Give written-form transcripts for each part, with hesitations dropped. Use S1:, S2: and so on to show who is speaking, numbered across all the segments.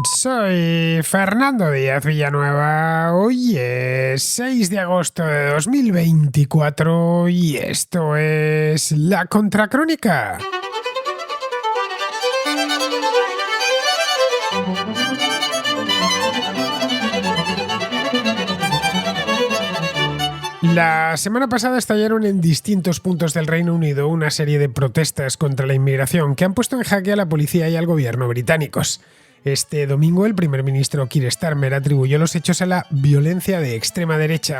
S1: Soy Fernando Díaz Villanueva. Hoy es 6 de agosto de 2024 y esto es La Contracrónica. La semana pasada estallaron en distintos puntos del Reino Unido una serie de protestas contra la inmigración que han puesto en jaque a la policía y al gobierno británicos. Este domingo el primer ministro Keir Starmer atribuyó los hechos a la violencia de extrema derecha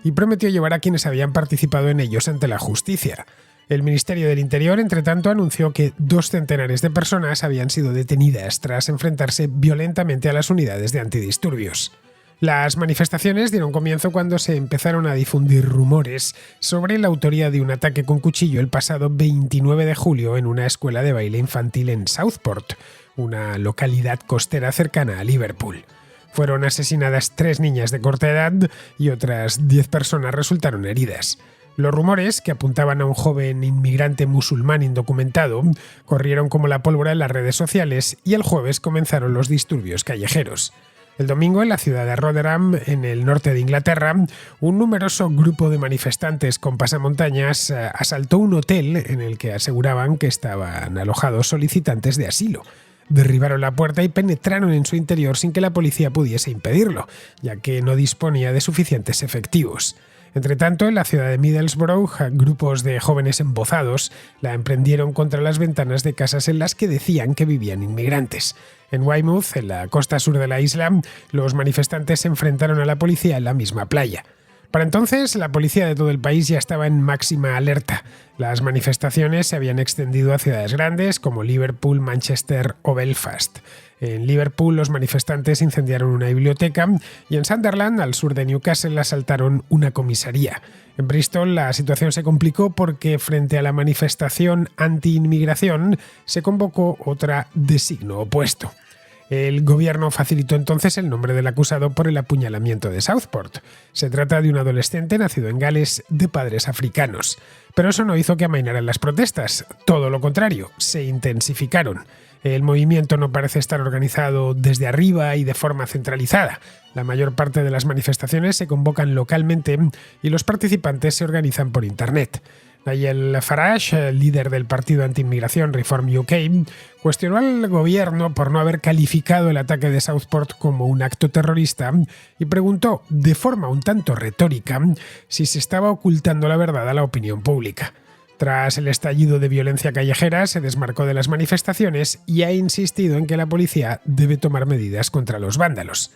S1: y prometió llevar a quienes habían participado en ellos ante la justicia. El Ministerio del Interior, entre tanto, anunció que 200 de personas habían sido detenidas tras enfrentarse violentamente a las unidades de antidisturbios. Las manifestaciones dieron comienzo cuando se empezaron a difundir rumores sobre la autoría de un ataque con cuchillo el pasado 29 de julio en una escuela de baile infantil en Southport, una localidad costera cercana a Liverpool. Fueron asesinadas 3 niñas de corta edad y otras 10 personas resultaron heridas. Los rumores, que apuntaban a un joven inmigrante musulmán indocumentado, corrieron como la pólvora en las redes sociales y el jueves comenzaron los disturbios callejeros. El domingo, en la ciudad de Rotherham, en el norte de Inglaterra, un numeroso grupo de manifestantes con pasamontañas asaltó un hotel en el que aseguraban que estaban alojados solicitantes de asilo. Derribaron la puerta y penetraron en su interior sin que la policía pudiese impedirlo, ya que no disponía de suficientes efectivos. Entretanto, en la ciudad de Middlesbrough, grupos de jóvenes embozados la emprendieron contra las ventanas de casas en las que decían que vivían inmigrantes. En Weymouth, en la costa sur de la isla, los manifestantes se enfrentaron a la policía en la misma playa. Para entonces, la policía de todo el país ya estaba en máxima alerta. Las manifestaciones se habían extendido a ciudades grandes como Liverpool, Manchester o Belfast. En Liverpool, los manifestantes incendiaron una biblioteca y en Sunderland, al sur de Newcastle, asaltaron una comisaría. En Bristol, la situación se complicó porque, frente a la manifestación anti-inmigración, se convocó otra de signo opuesto. El gobierno facilitó entonces el nombre del acusado por el apuñalamiento de Southport. Se trata de un adolescente nacido en Gales de padres africanos. Pero eso no hizo que amainaran las protestas. Todo lo contrario, se intensificaron. El movimiento no parece estar organizado desde arriba y de forma centralizada. La mayor parte de las manifestaciones se convocan localmente y los participantes se organizan por Internet. Nigel Farage, líder del partido anti-inmigración Reform UK, cuestionó al gobierno por no haber calificado el ataque de Southport como un acto terrorista y preguntó, de forma un tanto retórica, si se estaba ocultando la verdad a la opinión pública. Tras el estallido de violencia callejera, se desmarcó de las manifestaciones y ha insistido en que la policía debe tomar medidas contra los vándalos.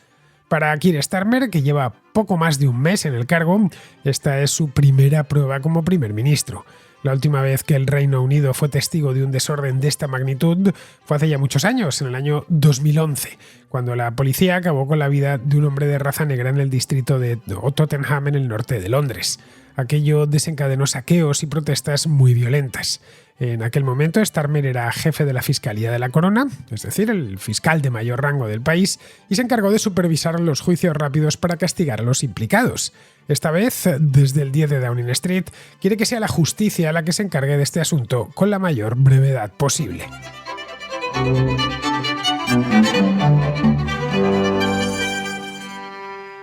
S1: Para Keir Starmer, que lleva poco más de un mes en el cargo, esta es su primera prueba como primer ministro. La última vez que el Reino Unido fue testigo de un desorden de esta magnitud fue hace ya muchos años, en el año 2011, cuando la policía acabó con la vida de un hombre de raza negra en el distrito de Tottenham, en el norte de Londres. Aquello desencadenó saqueos y protestas muy violentas. En aquel momento, Starmer era jefe de la Fiscalía de la Corona, es decir, el fiscal de mayor rango del país, y se encargó de supervisar los juicios rápidos para castigar a los implicados. Esta vez, desde el 10 de Downing Street, quiere que sea la justicia la que se encargue de este asunto con la mayor brevedad posible.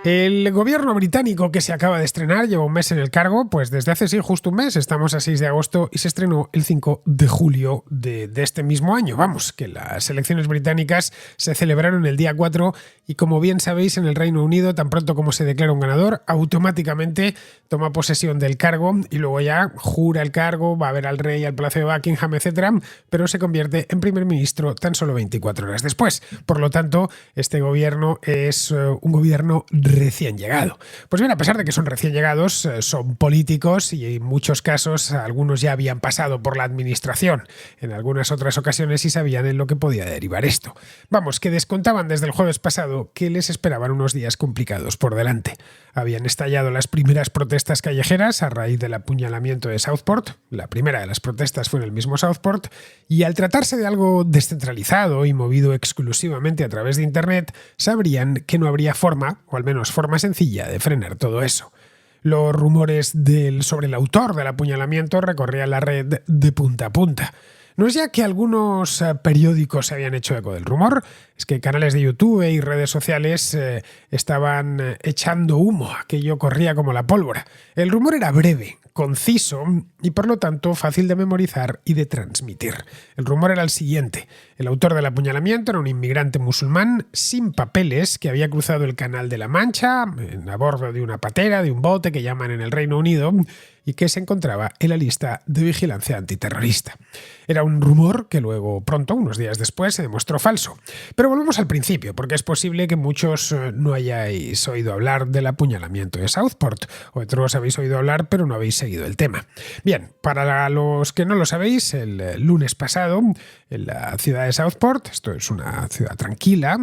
S1: El gobierno británico, que se acaba de estrenar, lleva un mes en el cargo, pues desde hace justo un mes, estamos a 6 de agosto y se estrenó el 5 de julio de este mismo año. Vamos, que las elecciones británicas se celebraron el día 4 y, como bien sabéis, en el Reino Unido, tan pronto como se declara un ganador, automáticamente toma posesión del cargo y luego ya jura el cargo, va a ver al rey, al Palacio de Buckingham, etc., pero se convierte en primer ministro tan solo 24 horas después. Por lo tanto, este gobierno es un gobierno recién llegado. Pues bien, a pesar de que son recién llegados, son políticos y en muchos casos algunos ya habían pasado por la administración en algunas otras ocasiones y sabían en lo que podía derivar esto. Vamos, que descontaban desde el jueves pasado que les esperaban unos días complicados por delante. Habían estallado las primeras protestas callejeras a raíz del apuñalamiento de Southport. La primera de las protestas fue en el mismo Southport y, al tratarse de algo descentralizado y movido exclusivamente a través de Internet, sabrían que no habría forma, o al menos forma sencilla, de frenar todo eso. Los rumores sobre el autor del apuñalamiento recorrían la red de punta a punta. No es ya que algunos periódicos se habían hecho eco del rumor, es que canales de YouTube y redes sociales estaban echando humo, aquello corría como la pólvora. El rumor era breve, conciso y por lo tanto fácil de memorizar y de transmitir. El rumor era el siguiente: el autor del apuñalamiento era un inmigrante musulmán sin papeles que había cruzado el Canal de la Mancha a bordo de una patera, de un bote que llaman en el Reino Unido, y que se encontraba en la lista de vigilancia antiterrorista. Era un rumor que luego, pronto, unos días después, se demostró falso. Pero volvemos al principio, porque es posible que muchos no hayáis oído hablar del apuñalamiento de Southport, o otros habéis oído hablar pero no habéis seguido el tema. Bien, para los que no lo sabéis, el lunes pasado, en la ciudad de Southport, esto es una ciudad tranquila,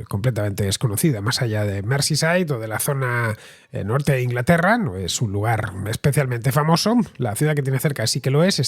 S1: completamente desconocida, más allá de Merseyside o de la zona norte de Inglaterra, no es un lugar especialmente famoso. La ciudad que tiene cerca sí que lo es,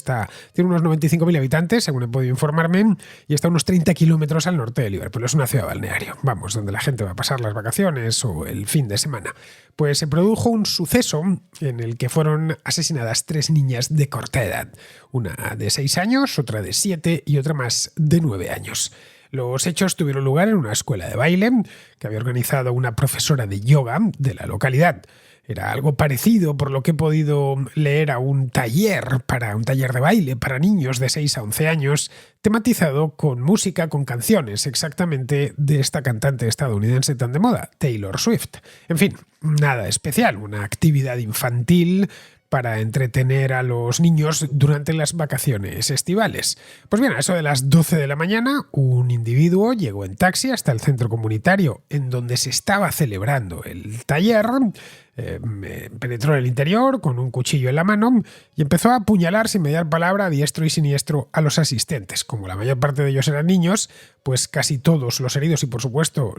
S1: tiene unos 95.000 habitantes, según he podido informarme, y está a unos 30 kilómetros al norte de Liverpool. Es una ciudad balneario, vamos, donde la gente va a pasar las vacaciones o el fin de semana. Pues se produjo un suceso en el que fueron asesinadas 3 niñas de corta edad, una de 6 años, otra de 7 y otra más de 9 años. Los hechos tuvieron lugar en una escuela de baile que había organizado una profesora de yoga de la localidad. Era algo parecido, por lo que he podido leer, a un taller de baile para niños de 6 a 11 años, tematizado con música, con canciones, exactamente de esta cantante estadounidense tan de moda, Taylor Swift. En fin, nada especial, una actividad infantil para entretener a los niños durante las vacaciones estivales. Pues bien, a eso de las 12 de la mañana, un individuo llegó en taxi hasta el centro comunitario en donde se estaba celebrando el taller, penetró en el interior con un cuchillo en la mano y empezó a apuñalar sin mediar palabra a diestro y siniestro a los asistentes. Como la mayor parte de ellos eran niños, pues casi todos los heridos y por supuesto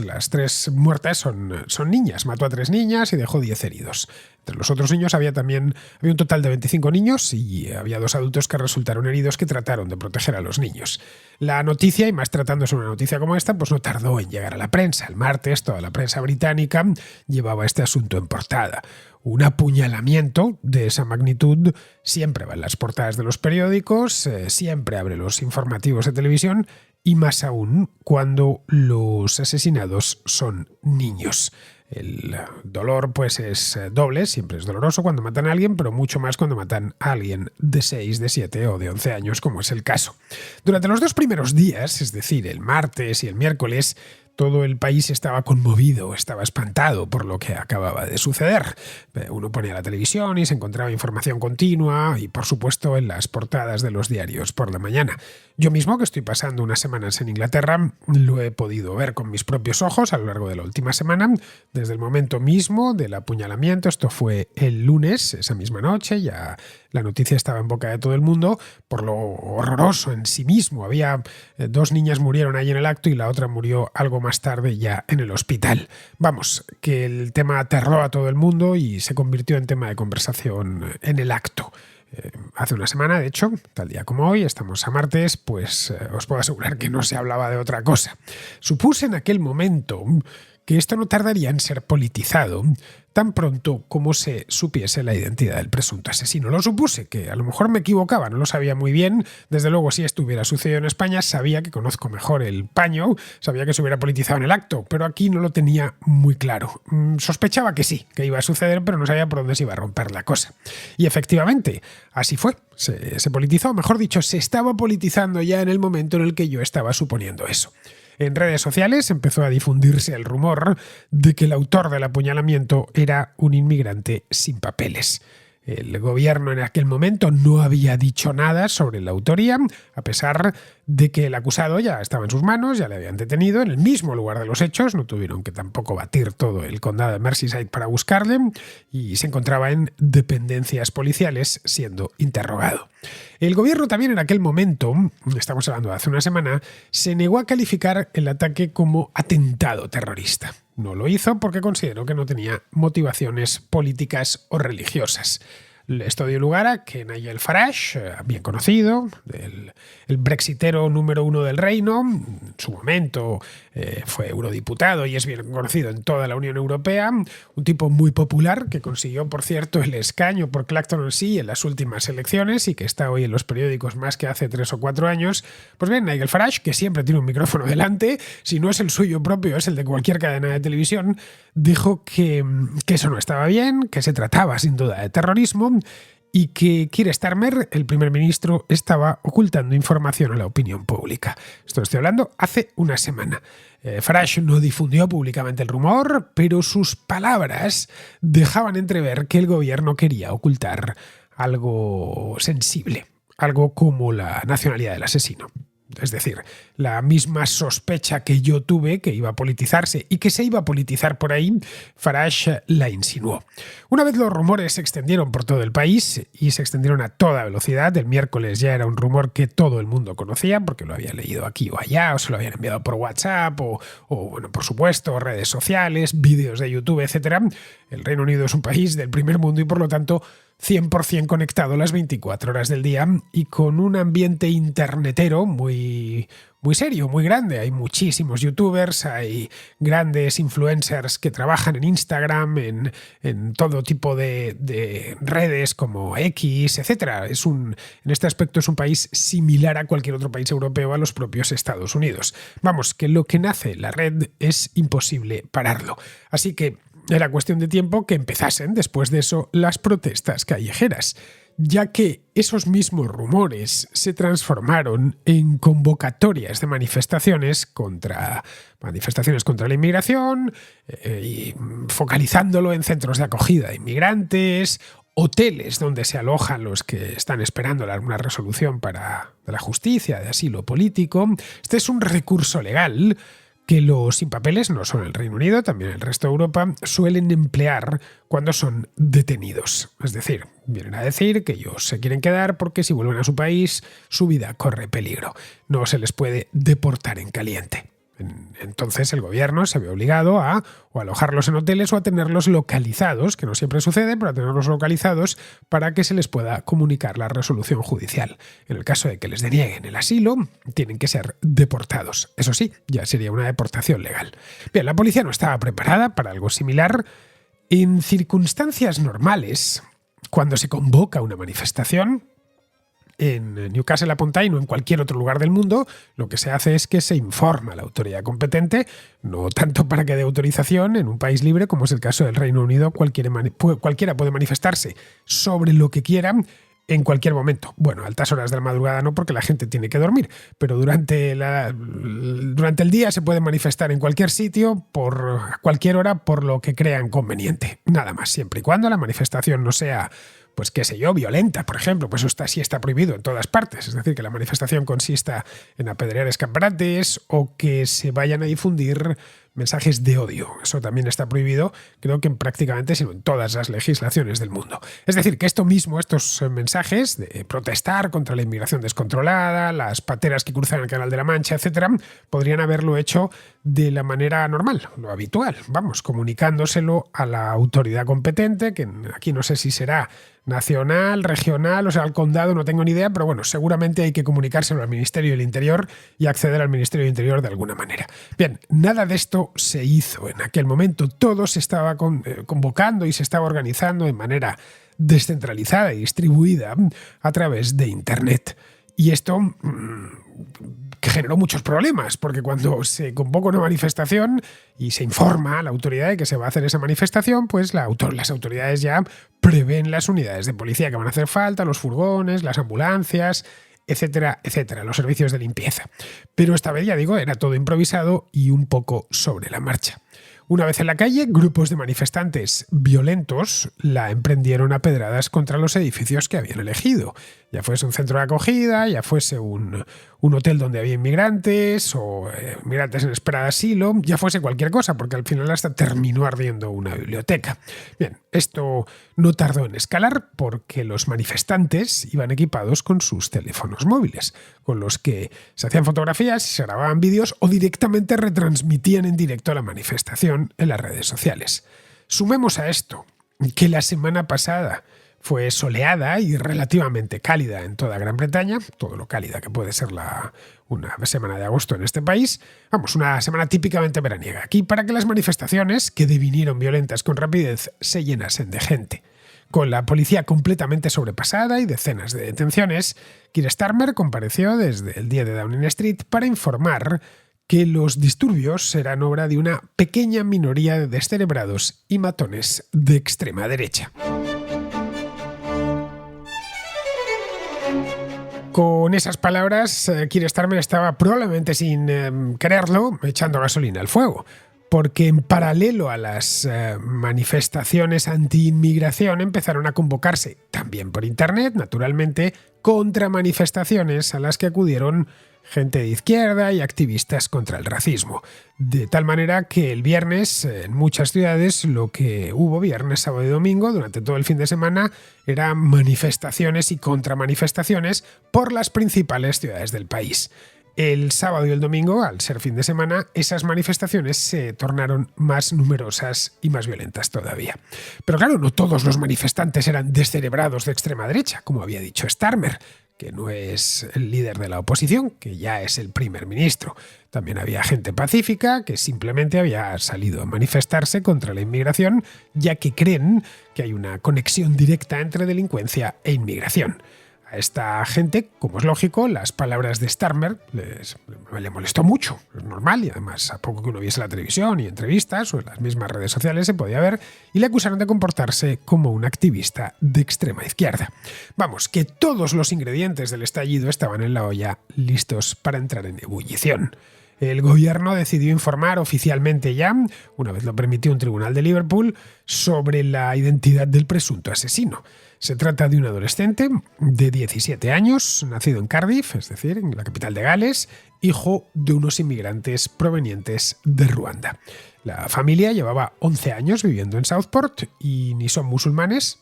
S1: las 3 muertas son niñas. Mató a 3 niñas y dejó 10 heridos. Entre los otros niños había un total de 25 niños y había 2 adultos que resultaron heridos que trataron de proteger a los niños. La noticia, y más tratándose de una noticia como esta, pues no tardó en llegar a la prensa. El martes toda la prensa británica llevaba este asunto en portada. Un apuñalamiento de esa magnitud siempre va en las portadas de los periódicos, siempre abre los informativos de televisión y más aún cuando los asesinados son niños. El dolor pues es doble, siempre es doloroso cuando matan a alguien, pero mucho más cuando matan a alguien de 6, de 7 o de 11 años, como es el caso. Durante los 2 primeros días, es decir, el martes y el miércoles, todo el país estaba conmovido, estaba espantado por lo que acababa de suceder. Uno ponía la televisión y se encontraba información continua y, por supuesto, en las portadas de los diarios por la mañana. Yo mismo, que estoy pasando unas semanas en Inglaterra, lo he podido ver con mis propios ojos a lo largo de la última semana, desde el momento mismo del apuñalamiento. Esto fue el lunes, esa misma noche, ya la noticia estaba en boca de todo el mundo por lo horroroso en sí mismo. 2 niñas murieron ahí en el acto y la otra murió algo más tarde ya en el hospital. Vamos, que el tema aterró a todo el mundo y se convirtió en tema de conversación en el acto. Hace una semana, de hecho, tal día como hoy, estamos a martes, pues os puedo asegurar que no se hablaba de otra cosa. Supuse en aquel momento que esto no tardaría en ser politizado tan pronto como se supiese la identidad del presunto asesino. Lo supuse, que a lo mejor me equivocaba, no lo sabía muy bien. Desde luego, si esto hubiera sucedido en España, sabía que conozco mejor el paño, sabía que se hubiera politizado en el acto, pero aquí no lo tenía muy claro. Sospechaba que sí, que iba a suceder, pero no sabía por dónde se iba a romper la cosa. Y efectivamente, así fue. Se politizó, mejor dicho, se estaba politizando ya en el momento en el que yo estaba suponiendo eso. En redes sociales empezó a difundirse el rumor de que el autor del apuñalamiento era un inmigrante sin papeles. El gobierno en aquel momento no había dicho nada sobre la autoría, a pesar de que el acusado ya estaba en sus manos, ya le habían detenido en el mismo lugar de los hechos, no tuvieron que tampoco batir todo el condado de Merseyside para buscarle, y se encontraba en dependencias policiales siendo interrogado. El gobierno también en aquel momento, estamos hablando de hace una semana, se negó a calificar el ataque como atentado terrorista. No lo hizo porque consideró que no tenía motivaciones políticas o religiosas. Esto dio lugar a que Nigel Farage, bien conocido, el brexitero número uno del reino, en su momento fue eurodiputado y es bien conocido en toda la Unión Europea, un tipo muy popular que consiguió, por cierto, el escaño por Clacton-on-Sea en las últimas elecciones y que está hoy en los periódicos más que hace 3 o 4 años. Pues bien, Nigel Farage, que siempre tiene un micrófono delante, si no es el suyo propio, es el de cualquier cadena de televisión, dijo que eso no estaba bien, que se trataba sin duda de terrorismo y que Keir Starmer, el primer ministro, estaba ocultando información a la opinión pública. Esto estoy hablando hace una semana. Farage no difundió públicamente el rumor, pero sus palabras dejaban entrever que el gobierno quería ocultar algo sensible, algo como la nacionalidad del asesino. Es decir, la misma sospecha que yo tuve que iba a politizarse y que se iba a politizar por ahí, Farage la insinuó. Una vez los rumores se extendieron por todo el país y se extendieron a toda velocidad, el miércoles ya era un rumor que todo el mundo conocía porque lo había leído aquí o allá, o se lo habían enviado por WhatsApp o bueno, por supuesto, redes sociales, vídeos de YouTube, etc. El Reino Unido es un país del primer mundo y por lo tanto 100% conectado las 24 horas del día y con un ambiente internetero muy serio, muy grande. Hay muchísimos youtubers, hay grandes influencers que trabajan en Instagram, en todo tipo de redes como X, etc. En este aspecto es un país similar a cualquier otro país europeo, a los propios Estados Unidos. Vamos, que lo que nace la red es imposible pararlo. Así que era cuestión de tiempo que empezasen, después de eso, las protestas callejeras, ya que esos mismos rumores se transformaron en convocatorias de manifestaciones contra la inmigración, y focalizándolo en centros de acogida de inmigrantes, hoteles donde se alojan los que están esperando una resolución de la justicia de asilo político. Este es un recurso legal que los sin papeles, no solo el Reino Unido, también el resto de Europa, suelen emplear cuando son detenidos. Es decir, vienen a decir que ellos se quieren quedar porque si vuelven a su país, su vida corre peligro. No se les puede deportar en caliente. Entonces el gobierno se ve obligado a o alojarlos en hoteles o a tenerlos localizados, que no siempre sucede, pero a tenerlos localizados para que se les pueda comunicar la resolución judicial. En el caso de que les denieguen el asilo, tienen que ser deportados. Eso sí, ya sería una deportación legal. Bien, la policía no estaba preparada para algo similar. En circunstancias normales, cuando se convoca una manifestación, en Newcastle upon Tyne o en cualquier otro lugar del mundo, lo que se hace es que se informa a la autoridad competente, no tanto para que dé autorización. En un país libre, como es el caso del Reino Unido, cualquiera puede manifestarse sobre lo que quiera en cualquier momento. Bueno, a altas horas de la madrugada no, porque la gente tiene que dormir, pero durante el día se puede manifestar en cualquier sitio, a cualquier hora, por lo que crean conveniente. Nada más, siempre y cuando la manifestación no sea, pues qué sé yo, violenta, por ejemplo, pues eso sí está prohibido en todas partes. Es decir, que la manifestación consista en apedrear escaparates o que se vayan a difundir mensajes de odio. Eso también está prohibido, creo que prácticamente, sino en todas las legislaciones del mundo. Es decir, que estos mensajes de protestar contra la inmigración descontrolada, las pateras que cruzan el Canal de la Mancha, etcétera, podrían haberlo hecho de la manera normal, lo habitual, comunicándoselo a la autoridad competente, que aquí no sé si será nacional, regional, o sea, al condado, no tengo ni idea, pero bueno, seguramente hay que comunicárselo al Ministerio del Interior y acceder al Ministerio del Interior de alguna manera. Bien, nada de esto se hizo en aquel momento. Todo se estaba convocando y se estaba organizando de manera descentralizada y distribuida a través de Internet. Y esto que generó muchos problemas, porque cuando se convoca una manifestación y se informa a la autoridad de que se va a hacer esa manifestación, pues las autoridades ya prevén las unidades de policía que van a hacer falta, los furgones, las ambulancias, etcétera, etcétera, los servicios de limpieza. Pero esta vez, ya digo, era todo improvisado y un poco sobre la marcha. Una vez en la calle, grupos de manifestantes violentos la emprendieron a pedradas contra los edificios que habían elegido. Ya fuese un centro de acogida, ya fuese un hotel donde había inmigrantes o inmigrantes en espera de asilo, ya fuese cualquier cosa, porque al final hasta terminó ardiendo una biblioteca. Bien, esto no tardó en escalar porque los manifestantes iban equipados con sus teléfonos móviles, con los que se hacían fotografías, se grababan vídeos o directamente retransmitían en directo la manifestación en las redes sociales. Sumemos a esto que la semana pasada Fue soleada y relativamente cálida en toda Gran Bretaña, todo lo cálida que puede ser una semana de agosto en este país. Vamos, una semana típicamente veraniega aquí, para que las manifestaciones, que devinieron violentas con rapidez, se llenasen de gente. Con la policía completamente sobrepasada y decenas de detenciones, Keir Starmer compareció desde el día de Downing Street para informar que los disturbios eran obra de una pequeña minoría de descerebrados y matones de extrema derecha. Con esas palabras, Keir Starmer estaba probablemente sin quererlo echando gasolina al fuego, porque en paralelo a las manifestaciones anti-inmigración empezaron a convocarse, también por internet, naturalmente, contramanifestaciones a las que acudieron gente de izquierda y activistas contra el racismo. De tal manera que el viernes, en muchas ciudades, lo que hubo viernes, sábado y domingo, durante todo el fin de semana, eran manifestaciones y contramanifestaciones por las principales ciudades del país. El sábado y el domingo, al ser fin de semana, esas manifestaciones se tornaron más numerosas y más violentas todavía. Pero claro, no todos los manifestantes eran descerebrados de extrema derecha, como había dicho Starmer, que no es el líder de la oposición, que ya es el primer ministro. También había gente pacífica que simplemente había salido a manifestarse contra la inmigración, ya que creen que hay una conexión directa entre delincuencia e inmigración. A esta gente, como es lógico, las palabras de Starmer le molestó mucho, es normal, y además a poco que uno viese la televisión y entrevistas o en las mismas redes sociales se podía ver, y le acusaron de comportarse como un activista de extrema izquierda. Vamos, que todos los ingredientes del estallido estaban en la olla, listos para entrar en ebullición. El gobierno decidió informar oficialmente ya, una vez lo permitió un tribunal de Liverpool, sobre la identidad del presunto asesino. Se trata de un adolescente de 17 años, nacido en Cardiff, es decir, en la capital de Gales, hijo de unos inmigrantes provenientes de Ruanda. La familia llevaba 11 años viviendo en Southport y ni son musulmanes.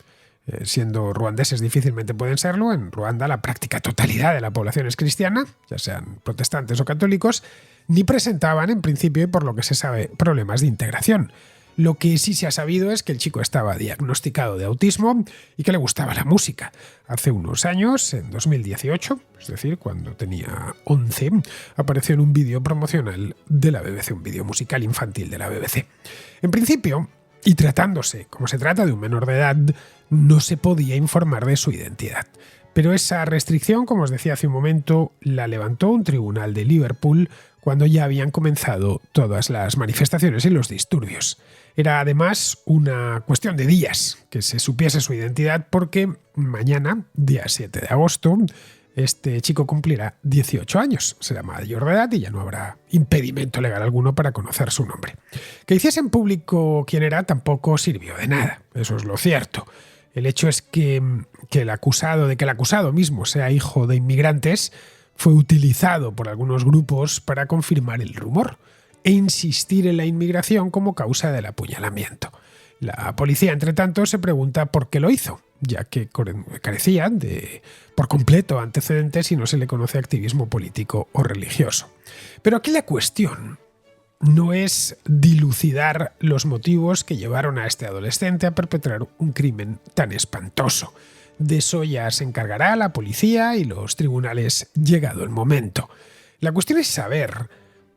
S1: Siendo ruandeses difícilmente pueden serlo. En Ruanda la práctica totalidad de la población es cristiana, ya sean protestantes o católicos, ni presentaban en principio, y por lo que se sabe, problemas de integración. Lo que sí se ha sabido es que el chico estaba diagnosticado de autismo y que le gustaba la música. Hace unos años, en 2018, es decir, cuando tenía 11, apareció en un vídeo promocional de la BBC, un vídeo musical infantil de la BBC. En principio, y tratándose como se trata de un menor de edad, no se podía informar de su identidad. Pero esa restricción, como os decía hace un momento, la levantó un tribunal de Liverpool cuando ya habían comenzado todas las manifestaciones y los disturbios. Era además una cuestión de días que se supiese su identidad, porque mañana, día 7 de agosto, este chico cumplirá 18 años, será mayor de edad y ya no habrá impedimento legal alguno para conocer su nombre. Que hiciese en público quién era tampoco sirvió de nada, eso es lo cierto. El hecho es que el acusado mismo sea hijo de inmigrantes fue utilizado por algunos grupos para confirmar el rumor e insistir en la inmigración como causa del apuñalamiento. La policía, entre tanto, se pregunta por qué lo hizo, ya que carecía por completo antecedentes y no se le conoce activismo político o religioso. Pero aquí la cuestión no es dilucidar los motivos que llevaron a este adolescente a perpetrar un crimen tan espantoso. De eso ya se encargará la policía y los tribunales llegado el momento. La cuestión es saber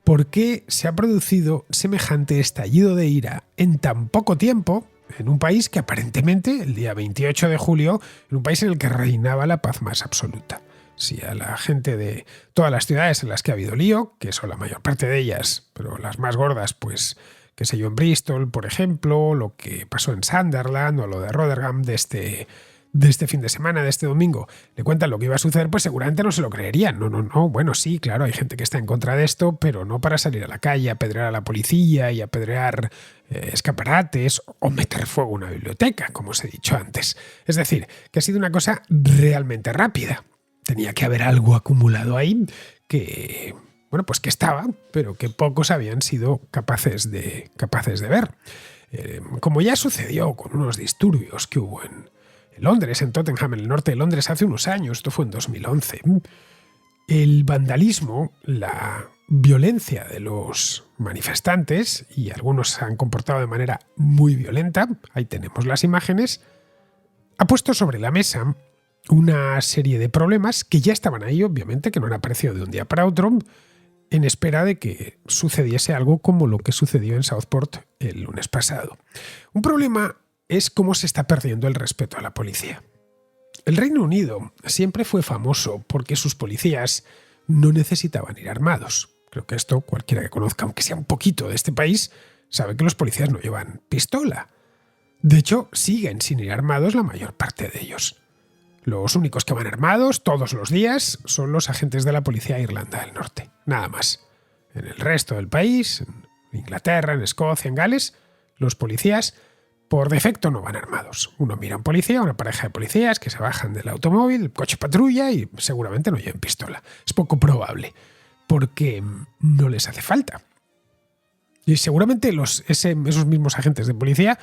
S1: por qué se ha producido semejante estallido de ira en tan poco tiempo, en un país que aparentemente, el día 28 de julio, en un país en el que reinaba la paz más absoluta. Si a la gente de todas las ciudades en las que ha habido lío, que son la mayor parte de ellas, pero las más gordas, pues, qué sé yo, en Bristol, por ejemplo, lo que pasó en Sunderland o lo de Rotherham de este fin de semana, de este domingo, le cuentan lo que iba a suceder, pues seguramente no se lo creerían. No, bueno, sí, claro, hay gente que está en contra de esto, pero no para salir a la calle, a apedrear a la policía y apedrear escaparates o meter fuego a una biblioteca, como os he dicho antes. Es decir, que ha sido una cosa realmente rápida. Tenía que haber algo acumulado ahí que, bueno, pues que estaba, pero que pocos habían sido capaces de ver. Como ya sucedió con unos disturbios que hubo en Londres, en Tottenham, en el norte de Londres, hace unos años, esto fue en 2011, el vandalismo, la violencia de los manifestantes, y algunos se han comportado de manera muy violenta, ahí tenemos las imágenes, ha puesto sobre la mesa una serie de problemas que ya estaban ahí, obviamente, que no han aparecido de un día para otro, en espera de que sucediese algo como lo que sucedió en Southport el lunes pasado. Un problema es cómo se está perdiendo el respeto a la policía. El Reino Unido siempre fue famoso porque sus policías no necesitaban ir armados. Creo que esto cualquiera que conozca, aunque sea un poquito de este país, sabe que los policías no llevan pistola. De hecho, siguen sin ir armados la mayor parte de ellos. Los únicos que van armados todos los días son los agentes de la policía de Irlanda del Norte. Nada más. En el resto del país, en Inglaterra, en Escocia, en Gales, los policías por defecto no van armados. Uno mira a un policía, una pareja de policías que se bajan del automóvil, el coche patrulla y seguramente no lleven pistola. Es poco probable, porque no les hace falta. Y seguramente esos mismos agentes de policía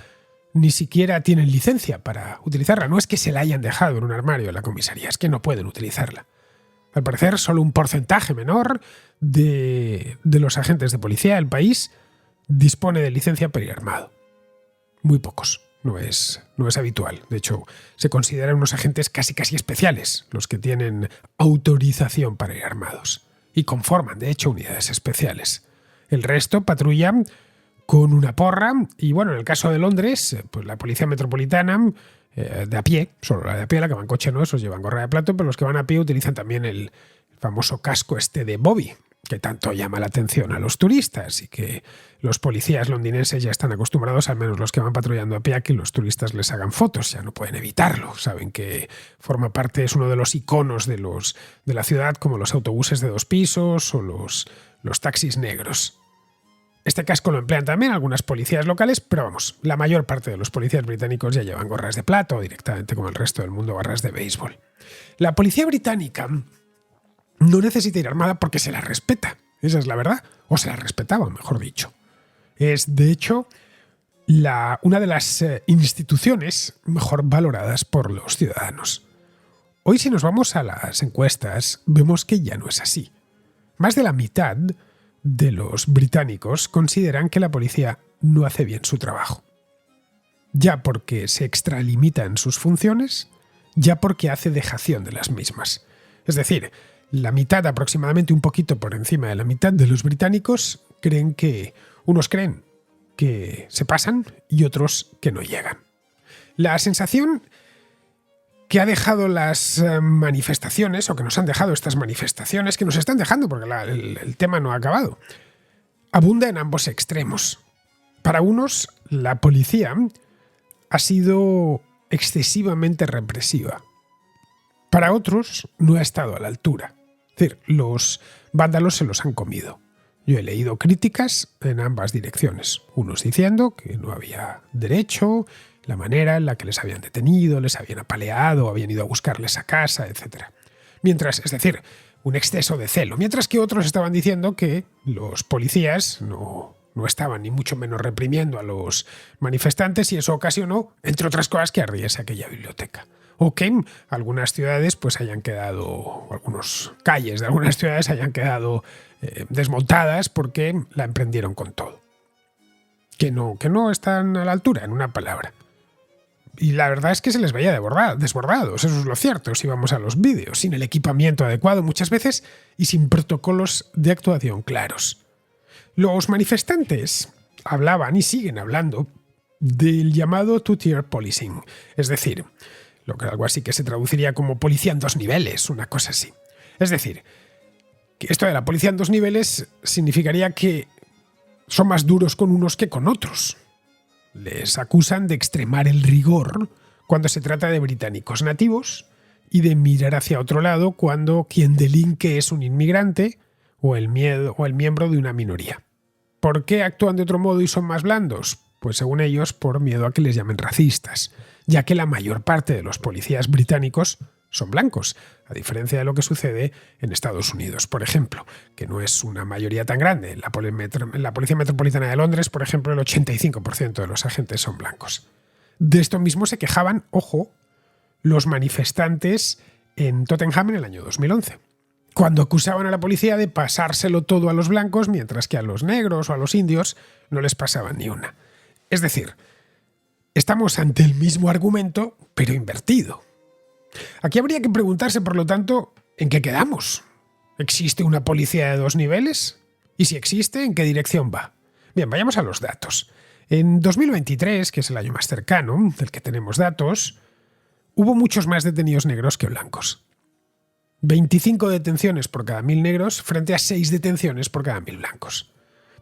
S1: ni siquiera tienen licencia para utilizarla. No es que se la hayan dejado en un armario en la comisaría, es que no pueden utilizarla. Al parecer, solo un porcentaje menor de los agentes de policía del país dispone de licencia para ir armado. Muy pocos. No es habitual. De hecho, se consideran unos agentes casi especiales los que tienen autorización para ir armados. Y conforman, de hecho, unidades especiales. El resto patrullan con una porra y, bueno, en el caso de Londres, pues la policía metropolitana de a pie, solo la de a pie, la que va en coche no, esos llevan gorra de plato, pero los que van a pie utilizan también el famoso casco de Bobby, que tanto llama la atención a los turistas y que los policías londinenses ya están acostumbrados, al menos los que van patrullando a pie, a que los turistas les hagan fotos, ya no pueden evitarlo. Saben que forma parte, es uno de los iconos de la ciudad, como los autobuses de 2 pisos o los taxis negros. Este casco lo emplean también algunas policías locales, pero vamos, la mayor parte de los policías británicos ya llevan gorras de plata o directamente, como el resto del mundo, gorras de béisbol. La policía británica no necesita ir armada porque se la respeta, esa es la verdad, o se la respetaba, mejor dicho. Es, de hecho, una de las instituciones mejor valoradas por los ciudadanos. Hoy, si nos vamos a las encuestas, vemos que ya no es así. Más de la mitad de los británicos consideran que la policía no hace bien su trabajo. Ya porque se extralimita en sus funciones, ya porque hace dejación de las mismas. Es decir, la mitad, aproximadamente un poquito por encima de la mitad de los británicos, unos creen que se pasan y otros que no llegan. La sensación que ha dejado las manifestaciones, o que nos han dejado estas manifestaciones, que nos están dejando porque el tema no ha acabado, abunda en ambos extremos. Para unos, la policía ha sido excesivamente represiva. Para otros, no ha estado a la altura. Es decir, los vándalos se los han comido. Yo he leído críticas en ambas direcciones. Unos diciendo que no había derecho, la manera en la que les habían detenido, les habían apaleado, habían ido a buscarles a casa, etc. Es decir, un exceso de celo. Mientras que otros estaban diciendo que los policías no estaban ni mucho menos reprimiendo a los manifestantes y eso ocasionó, entre otras cosas, que ardiese aquella biblioteca. O que en algunas ciudades pues hayan quedado, o algunas calles de algunas ciudades hayan quedado desmontadas porque la emprendieron con todo. Que no están a la altura, en una palabra. Y la verdad es que se les veía desbordados, eso es lo cierto, si vamos a los vídeos, sin el equipamiento adecuado muchas veces y sin protocolos de actuación claros. Los manifestantes hablaban y siguen hablando del llamado two-tier policing, es decir, algo así que se traduciría como policía en 2 niveles, una cosa así. Es decir, que esto de la policía en 2 niveles significaría que son más duros con unos que con otros. Les acusan de extremar el rigor cuando se trata de británicos nativos y de mirar hacia otro lado cuando quien delinque es un inmigrante o el miembro de una minoría. ¿Por qué actúan de otro modo y son más blandos? Pues según ellos, por miedo a que les llamen racistas, ya que la mayor parte de los policías británicos son blancos, a diferencia de lo que sucede en Estados Unidos, por ejemplo, que no es una mayoría tan grande. En la Policía Metropolitana de Londres, por ejemplo, el 85% de los agentes son blancos. De esto mismo se quejaban, ojo, los manifestantes en Tottenham en el año 2011, cuando acusaban a la policía de pasárselo todo a los blancos, mientras que a los negros o a los indios no les pasaban ni una. Es decir, Estamos ante el mismo argumento, pero invertido. Aquí habría que preguntarse, por lo tanto, ¿en qué quedamos? ¿Existe una policía de 2 niveles? Y si existe, ¿en qué dirección va? Bien, vayamos a los datos. En 2023, que es el año más cercano, del que tenemos datos, hubo muchos más detenidos negros que blancos. 25 detenciones por cada 1.000 negros frente a 6 detenciones por cada 1.000 blancos.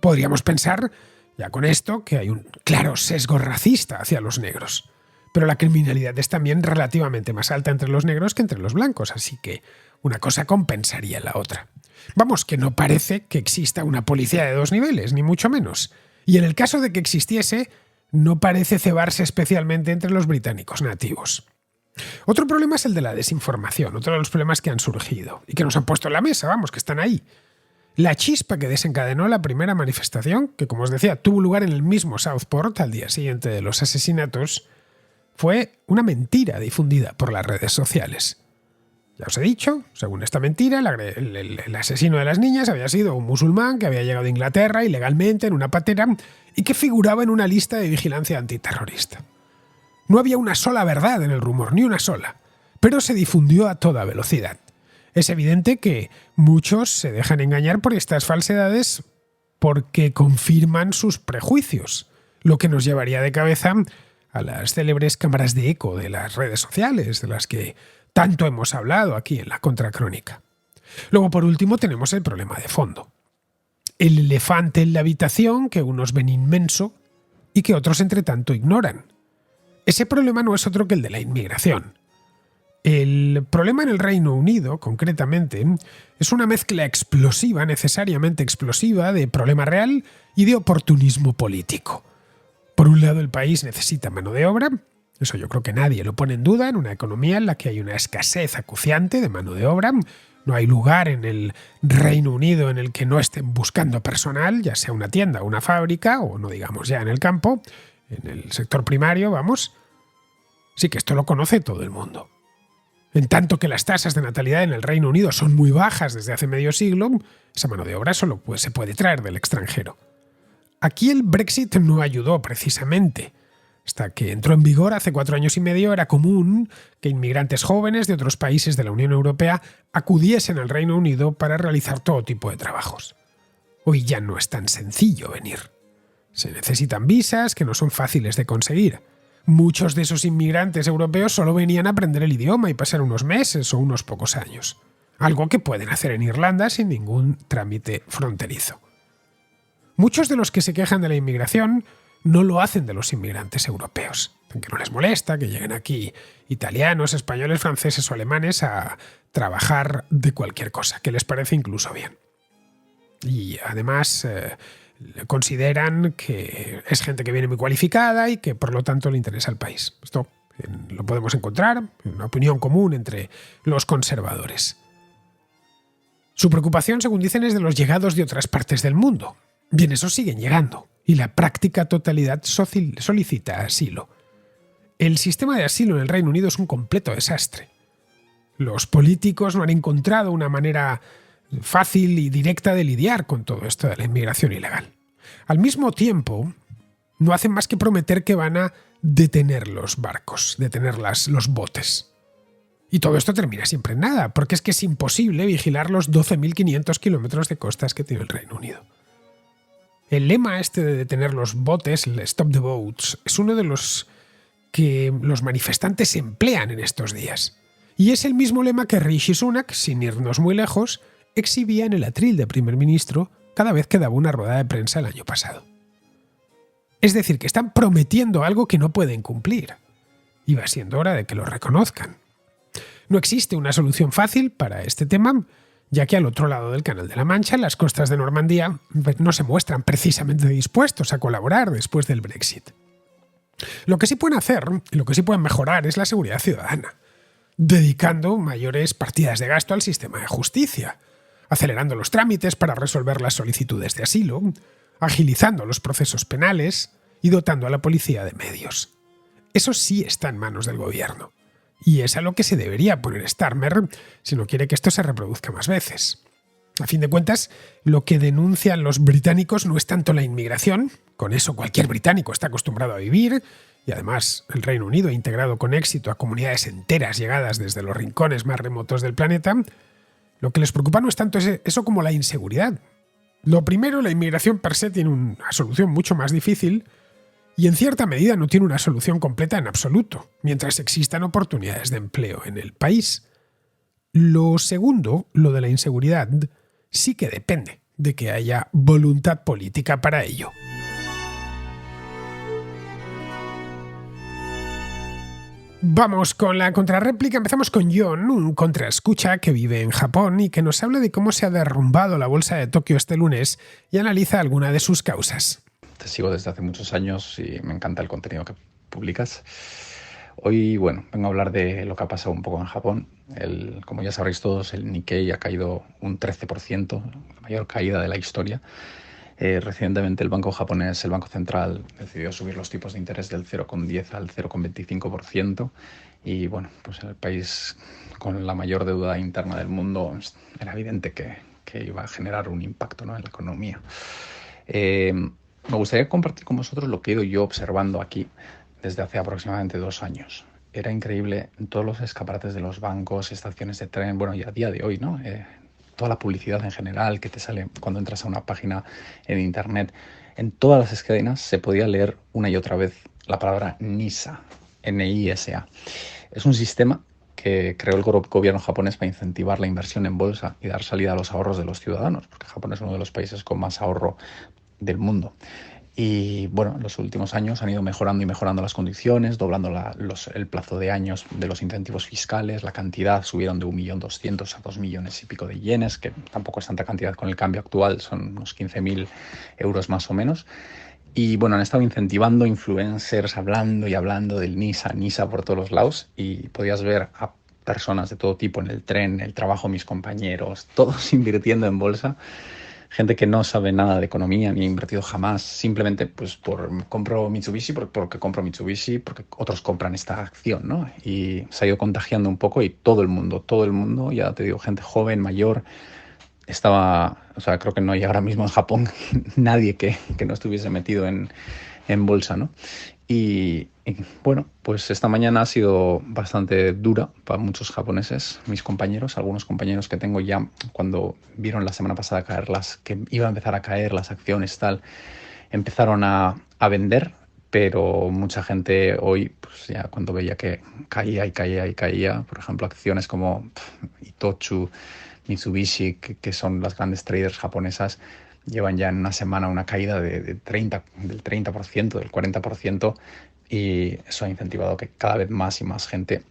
S1: Podríamos pensar, ya con esto, que hay un claro sesgo racista hacia los negros. Pero la criminalidad es también relativamente más alta entre los negros que entre los blancos, así que una cosa compensaría la otra. Vamos, que no parece que exista una policía de 2 niveles, ni mucho menos. Y en el caso de que existiese, no parece cebarse especialmente entre los británicos nativos. Otro problema es el de la desinformación, otro de los problemas que han surgido y que nos han puesto en la mesa, vamos, que están ahí. La chispa que desencadenó la primera manifestación, que como os decía, tuvo lugar en el mismo Southport al día siguiente de los asesinatos, fue una mentira difundida por las redes sociales. Ya os he dicho, según esta mentira, el asesino de las niñas había sido un musulmán que había llegado a Inglaterra ilegalmente en una patera y que figuraba en una lista de vigilancia antiterrorista. No había una sola verdad en el rumor, ni una sola, pero se difundió a toda velocidad. Es evidente que muchos se dejan engañar por estas falsedades porque confirman sus prejuicios, lo que nos llevaría de cabeza a las célebres cámaras de eco de las redes sociales, de las que tanto hemos hablado aquí en la Contracrónica. Luego, por último, tenemos el problema de fondo. El elefante en la habitación que unos ven inmenso y que otros, entre tanto, ignoran. Ese problema no es otro que el de la inmigración. El problema en el Reino Unido, concretamente, es una mezcla explosiva, necesariamente explosiva, de problema real y de oportunismo político. Por un lado, el país necesita mano de obra. Eso yo creo que nadie lo pone en duda en una economía en la que hay una escasez acuciante de mano de obra. No hay lugar en el Reino Unido en el que no estén buscando personal, ya sea una tienda o una fábrica, o no digamos ya en el campo, en el sector primario, vamos. Sí que esto lo conoce todo el mundo. En tanto que las tasas de natalidad en el Reino Unido son muy bajas desde hace medio siglo, esa mano de obra solo se puede traer del extranjero. Aquí el Brexit no ayudó precisamente. Hasta que entró en vigor hace 4 años y medio era común que inmigrantes jóvenes de otros países de la Unión Europea acudiesen al Reino Unido para realizar todo tipo de trabajos. Hoy ya no es tan sencillo venir. Se necesitan visas que no son fáciles de conseguir. Muchos de esos inmigrantes europeos solo venían a aprender el idioma y pasar unos meses o unos pocos años. Algo que pueden hacer en Irlanda sin ningún trámite fronterizo. Muchos de los que se quejan de la inmigración no lo hacen de los inmigrantes europeos, que no les molesta que lleguen aquí italianos, españoles, franceses o alemanes a trabajar de cualquier cosa, que les parece incluso bien. Y además consideran que es gente que viene muy cualificada y que por lo tanto le interesa al país. Esto lo podemos encontrar en una opinión común entre los conservadores. Su preocupación, según dicen, es de los llegados de otras partes del mundo. Bien, esos siguen llegando. Y la práctica totalidad solicita asilo. El sistema de asilo en el Reino Unido es un completo desastre. Los políticos no han encontrado una manera fácil y directa de lidiar con todo esto de la inmigración ilegal. Al mismo tiempo, no hacen más que prometer que van a detener los barcos, detener los botes. Y todo esto termina siempre en nada, porque es que es imposible vigilar los 12.500 kilómetros de costas que tiene el Reino Unido. El lema este de detener los botes, el Stop the Boats, es uno de los que los manifestantes emplean en estos días. Y es el mismo lema que Rishi Sunak, sin irnos muy lejos, exhibía en el atril de primer ministro cada vez que daba una rueda de prensa el año pasado. Es decir, que están prometiendo algo que no pueden cumplir. Y va siendo hora de que lo reconozcan. No existe una solución fácil para este tema, ya que al otro lado del Canal de la Mancha, las costas de Normandía no se muestran precisamente dispuestos a colaborar después del Brexit. Lo que sí pueden hacer, lo que sí pueden mejorar es la seguridad ciudadana, dedicando mayores partidas de gasto al sistema de justicia, acelerando los trámites para resolver las solicitudes de asilo, agilizando los procesos penales y dotando a la policía de medios. Eso sí está en manos del gobierno. Y es a lo que se debería poner Starmer si no quiere que esto se reproduzca más veces. A fin de cuentas, lo que denuncian los británicos no es tanto la inmigración, con eso cualquier británico está acostumbrado a vivir, y además el Reino Unido ha integrado con éxito a comunidades enteras llegadas desde los rincones más remotos del planeta, lo que les preocupa no es tanto eso como la inseguridad. Lo primero, la inmigración per se tiene una solución mucho más difícil y en cierta medida no tiene una solución completa en absoluto, mientras existan oportunidades de empleo en el país. Lo segundo, lo de la inseguridad, sí que depende de que haya voluntad política para ello. Vamos con la contrarréplica. Empezamos con John, un contraescucha que vive en Japón y que nos habla de cómo se ha derrumbado la bolsa de Tokio este lunes y analiza alguna de sus causas.
S2: Te sigo desde hace muchos años y me encanta el contenido que publicas. Hoy, vengo a hablar de lo que ha pasado un poco en Japón. Como ya sabréis todos, el Nikkei ha caído un 13%, la mayor caída de la historia. Recientemente el banco japonés, el Banco Central, decidió subir los tipos de interés del 0,10 al 0,25% y pues el país con la mayor deuda interna del mundo era evidente que iba a generar un impacto, ¿no?, en la economía. Me gustaría compartir con vosotros lo que he ido yo observando aquí desde hace aproximadamente 2 años. Era increíble en todos los escaparates de los bancos, estaciones de tren, y a día de hoy, ¿no? Toda la publicidad en general que te sale cuando entras a una página en internet, en todas las esquinas se podía leer una y otra vez la palabra NISA, N-I-S-A. Es un sistema que creó el gobierno japonés para incentivar la inversión en bolsa y dar salida a los ahorros de los ciudadanos, porque Japón es uno de los países con más ahorro del mundo. Y en los últimos años han ido mejorando y mejorando las condiciones, doblando el plazo de años de los incentivos fiscales, la cantidad subieron de 1.200.000 a 2 millones y pico de yenes, que tampoco es tanta cantidad con el cambio actual, son unos 15.000 euros más o menos. Y han estado incentivando influencers hablando y hablando del NISA por todos los lados, y podías ver a personas de todo tipo en el tren, en el trabajo, mis compañeros, todos invirtiendo en bolsa. Gente que no sabe nada de economía ni ha invertido jamás, simplemente compro Mitsubishi porque compro Mitsubishi, porque otros compran esta acción, ¿no? Y se ha ido contagiando un poco y todo el mundo, ya te digo, gente joven, mayor, creo que no hay ahora mismo en Japón nadie que no estuviese metido en bolsa, ¿no? Y pues esta mañana ha sido bastante dura para muchos japoneses, mis compañeros, algunos compañeros que tengo ya, cuando vieron la semana pasada que iba a empezar a caer las acciones, empezaron a vender, pero mucha gente hoy, pues ya cuando veía que caía, por ejemplo, acciones como Itochu, Mitsubishi, que son las grandes traders japonesas, llevan ya en una semana una caída del 30%, del 40%, y eso ha incentivado que cada vez más y más gente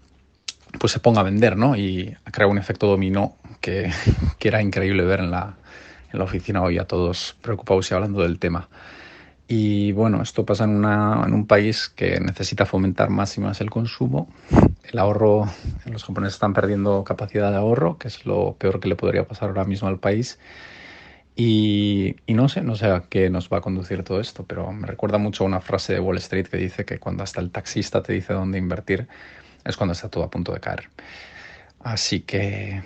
S2: pues se ponga a vender, ¿no? Y ha creado un efecto dominó que era increíble ver en la oficina hoy a todos preocupados y hablando del tema. Y esto pasa en un país que necesita fomentar más y más el consumo. El ahorro, los japoneses están perdiendo capacidad de ahorro, que es lo peor que le podría pasar ahora mismo al país. Y no sé a qué nos va a conducir todo esto, pero me recuerda mucho a una frase de Wall Street que dice que cuando hasta el taxista te dice dónde invertir es cuando está todo a punto de caer. Así que,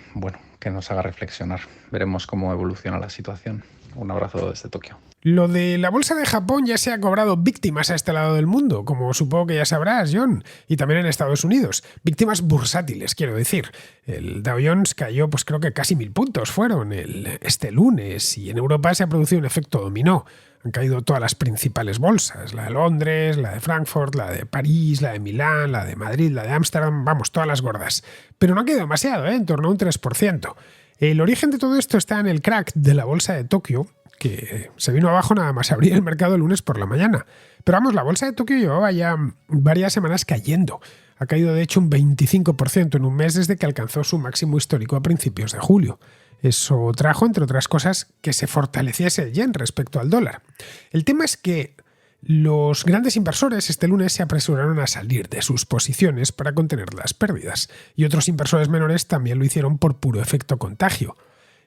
S2: que nos haga reflexionar. Veremos cómo evoluciona la situación. Un abrazo desde Tokio.
S1: Lo de la bolsa de Japón ya se ha cobrado víctimas a este lado del mundo, como supongo que ya sabrás, John, y también en Estados Unidos. Víctimas bursátiles, quiero decir. El Dow Jones cayó, creo que casi 1.000 puntos fueron este lunes, y en Europa se ha producido un efecto dominó. Han caído todas las principales bolsas, la de Londres, la de Frankfurt, la de París, la de Milán, la de Madrid, la de Ámsterdam, todas las gordas. Pero no ha caído demasiado, en torno a un 3%. El origen de todo esto está en el crack de la bolsa de Tokio, que se vino abajo nada más abrir el mercado el lunes por la mañana. Pero la bolsa de Tokio llevaba ya varias semanas cayendo. Ha caído de hecho un 25% en un mes desde que alcanzó su máximo histórico a principios de julio. Eso trajo, entre otras cosas, que se fortaleciese el yen respecto al dólar. El tema es que los grandes inversores este lunes se apresuraron a salir de sus posiciones para contener las pérdidas, y otros inversores menores también lo hicieron por puro efecto contagio.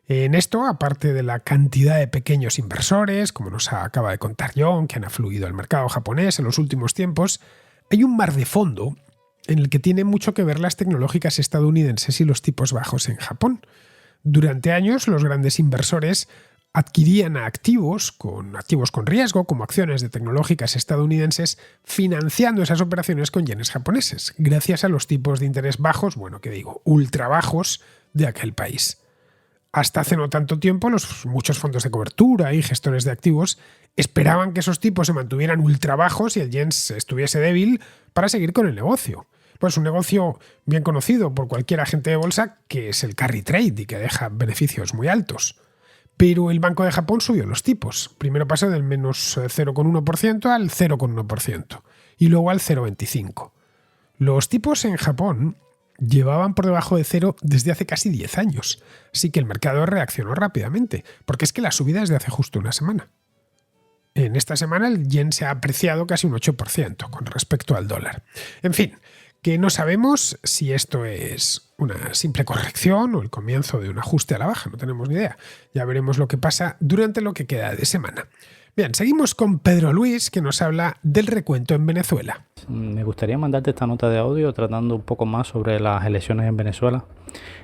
S1: En esto, aparte de la cantidad de pequeños inversores, como nos acaba de contar John, que han afluido al mercado japonés en los últimos tiempos, hay un mar de fondo en el que tienen mucho que ver las tecnológicas estadounidenses y los tipos bajos en Japón. Durante años, los grandes inversores adquirían a activos con riesgo, como acciones de tecnológicas estadounidenses, financiando esas operaciones con yenes japoneses, gracias a los tipos de interés bajos, ultra bajos de aquel país. Hasta hace no tanto tiempo, muchos fondos de cobertura y gestores de activos esperaban que esos tipos se mantuvieran ultra bajos y el yen estuviese débil para seguir con el negocio. Pues un negocio bien conocido por cualquier agente de bolsa, que es el carry trade y que deja beneficios muy altos. Pero el Banco de Japón subió los tipos. Primero pasó del menos 0,1% al 0,1% y luego al 0,25%. Los tipos en Japón llevaban por debajo de cero desde hace casi 10 años. Así que el mercado reaccionó rápidamente, porque es que la subida es de hace justo una semana. En esta semana el yen se ha apreciado casi un 8% con respecto al dólar. En fin, que no sabemos si esto es una simple corrección o el comienzo de un ajuste a la baja, no tenemos ni idea. Ya veremos lo que pasa durante lo que queda de semana. Bien, seguimos con Pedro Luis, que nos habla del recuento en Venezuela.
S3: Me gustaría mandarte esta nota de audio tratando un poco más sobre las elecciones en Venezuela.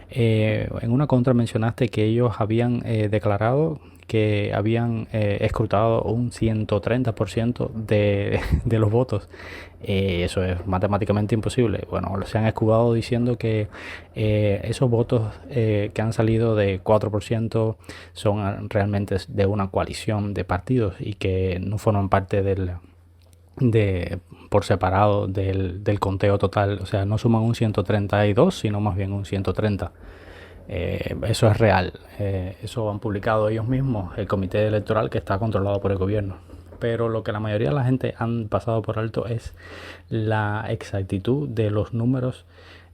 S3: En una contra mencionaste que ellos habían declarado que habían escrutado un 130% de los votos. Eso es matemáticamente imposible. Bueno, se han escudado diciendo que esos votos que han salido de 4% son realmente de una coalición de partidos y que no forman parte por separado del conteo total. O sea, no suman un 132, sino más bien un 130. Eso es real. Eso han publicado ellos mismos, el comité electoral, que está controlado por el gobierno. Pero lo que la mayoría de la gente han pasado por alto es la exactitud de los números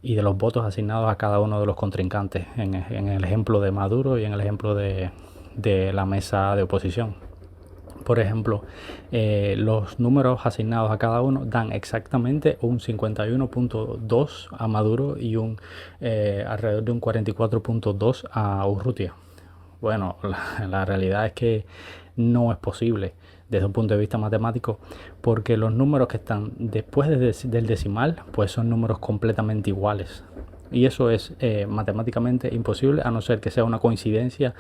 S3: y de los votos asignados a cada uno de los contrincantes, en el ejemplo de Maduro y en el ejemplo de la mesa de oposición. Por ejemplo, los números asignados a cada uno dan exactamente un 51.2 a Maduro y alrededor de un 44.2 a Urrutia. Bueno, la realidad es que no es posible desde un punto de vista matemático, porque los números que están después del decimal pues son números completamente iguales. Y eso es matemáticamente imposible, a no ser que sea una coincidencia,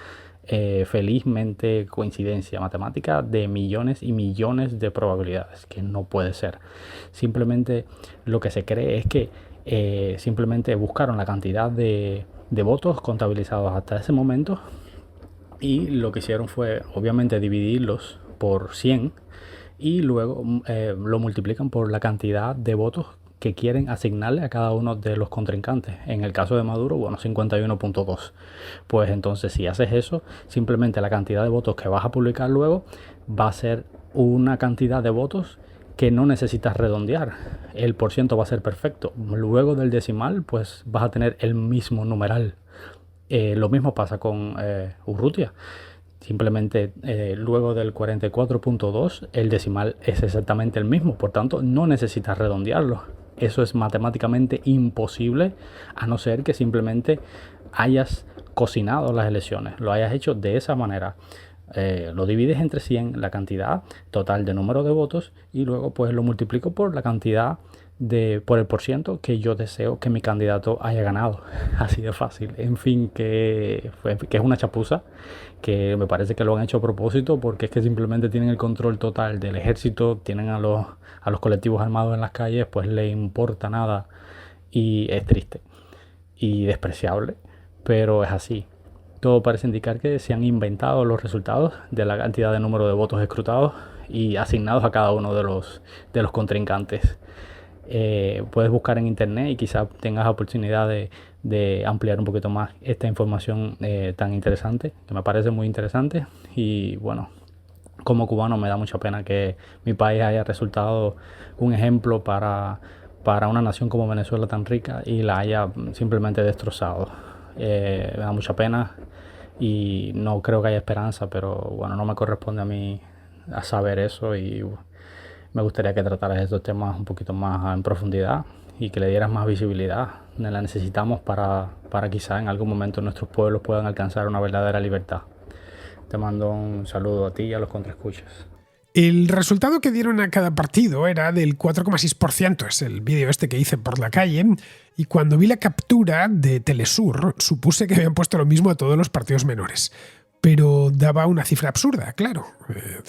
S3: felizmente coincidencia matemática de millones y millones de probabilidades, que no puede ser. Simplemente lo que se cree es que simplemente buscaron la cantidad de votos contabilizados hasta ese momento y lo que hicieron fue obviamente dividirlos por 100 y luego lo multiplican por la cantidad de votos que quieren asignarle a cada uno de los contrincantes. En el caso de Maduro, 51.2. Pues entonces, si haces eso, simplemente la cantidad de votos que vas a publicar luego va a ser una cantidad de votos que no necesitas redondear. El porciento va a ser perfecto. Luego del decimal, pues vas a tener el mismo numeral. Lo mismo pasa con Urrutia. Simplemente luego del 44.2 el decimal es exactamente el mismo, por tanto no necesitas redondearlo. Eso es matemáticamente imposible, a no ser que simplemente hayas cocinado las elecciones, lo hayas hecho de esa manera. Lo divides entre 100, la cantidad total de número de votos, y luego pues lo multiplico por la cantidad por el porciento que yo deseo que mi candidato haya ganado. Así de fácil. En fin, que es una chapuza, que me parece que lo han hecho a propósito, porque es que simplemente tienen el control total del ejército, tienen a los colectivos armados en las calles, pues les importa nada, y es triste y despreciable, pero es así. Todo parece indicar que se han inventado los resultados de la cantidad de número de votos escrutados y asignados a cada uno de los contrincantes. Puedes buscar en internet y quizás tengas la oportunidad de ampliar un poquito más esta información tan interesante, que me parece muy interesante. Y bueno, como cubano me da mucha pena que mi país haya resultado un ejemplo para una nación como Venezuela tan rica y la haya simplemente destrozado. Me da mucha pena y no creo que haya esperanza, pero bueno, no me corresponde a mí a saber eso, y me gustaría que trataras estos temas un poquito más en profundidad y que le dieras más visibilidad. La necesitamos para quizá en algún momento nuestros pueblos puedan alcanzar una verdadera libertad. Te mando un saludo a ti y a los contraescuchas.
S1: El resultado que dieron a cada partido era del 4,6%, es el vídeo este que hice por la calle, y cuando vi la captura de Telesur supuse que habían puesto lo mismo a todos los partidos menores. pero daba una cifra absurda, claro,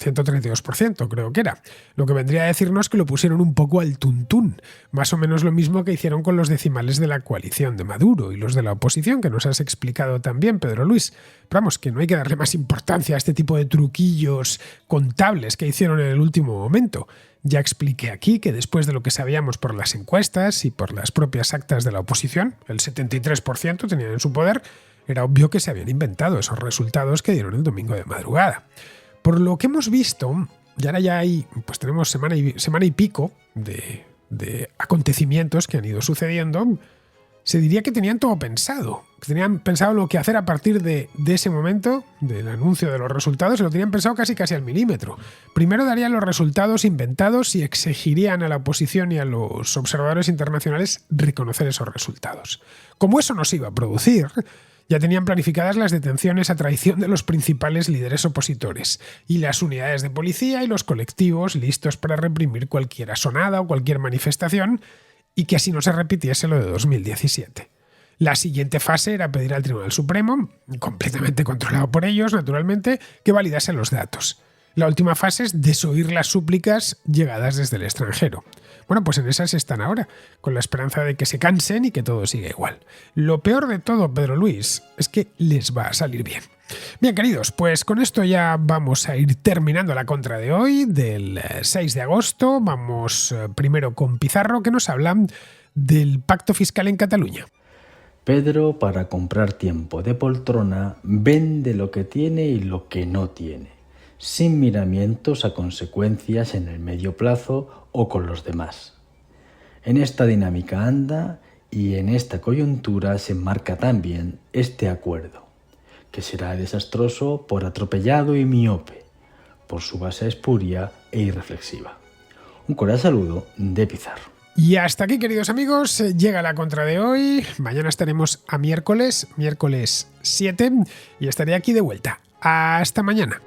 S1: 132% creo que era. Lo que vendría a decirnos que lo pusieron un poco al tuntún, más o menos lo mismo que hicieron con los decimales de la coalición de Maduro y los de la oposición, que nos has explicado también, Pedro Luis. Pero vamos, que no hay que darle más importancia a este tipo de truquillos contables que hicieron en el último momento. Ya expliqué aquí que después de lo que sabíamos por las encuestas y por las propias actas de la oposición, el 73% tenían en su poder, era obvio que se habían inventado esos resultados que dieron el domingo de madrugada. Por lo que hemos visto, y ahora ya hay, pues tenemos semana y pico de acontecimientos que han ido sucediendo, se diría que tenían todo pensado. Que tenían pensado lo que hacer a partir de ese momento, del anuncio de los resultados, y lo tenían pensado casi al milímetro. Primero darían los resultados inventados y exigirían a la oposición y a los observadores internacionales reconocer esos resultados. Como eso no se iba a producir, ya tenían planificadas las detenciones a traición de los principales líderes opositores y las unidades de policía y los colectivos listos para reprimir cualquier asonada o cualquier manifestación y que así no se repitiese lo de 2017. La siguiente fase era pedir al Tribunal Supremo, completamente controlado por ellos, naturalmente, que validase los datos. La última fase es desoír las súplicas llegadas desde el extranjero. Bueno, pues en esas están ahora, con la esperanza de que se cansen y que todo siga igual. Lo peor de todo, Pedro Luis, es que les va a salir bien. Bien, queridos, pues con esto ya vamos a ir terminando la contra de hoy, del 6 de agosto. Vamos primero con Pizarro, que nos habla del pacto fiscal en Cataluña.
S4: Pedro, para comprar tiempo de poltrona, vende lo que tiene y lo que no tiene, sin miramientos a consecuencias en el medio plazo o con los demás. En esta dinámica anda y en esta coyuntura se enmarca también este acuerdo, que será desastroso por atropellado y miope, por su base espuria e irreflexiva. Un cordial saludo de Pizarro.
S1: Y hasta aquí, queridos amigos, llega la contra de hoy. Mañana estaremos a miércoles 7, y estaré aquí de vuelta. Hasta mañana.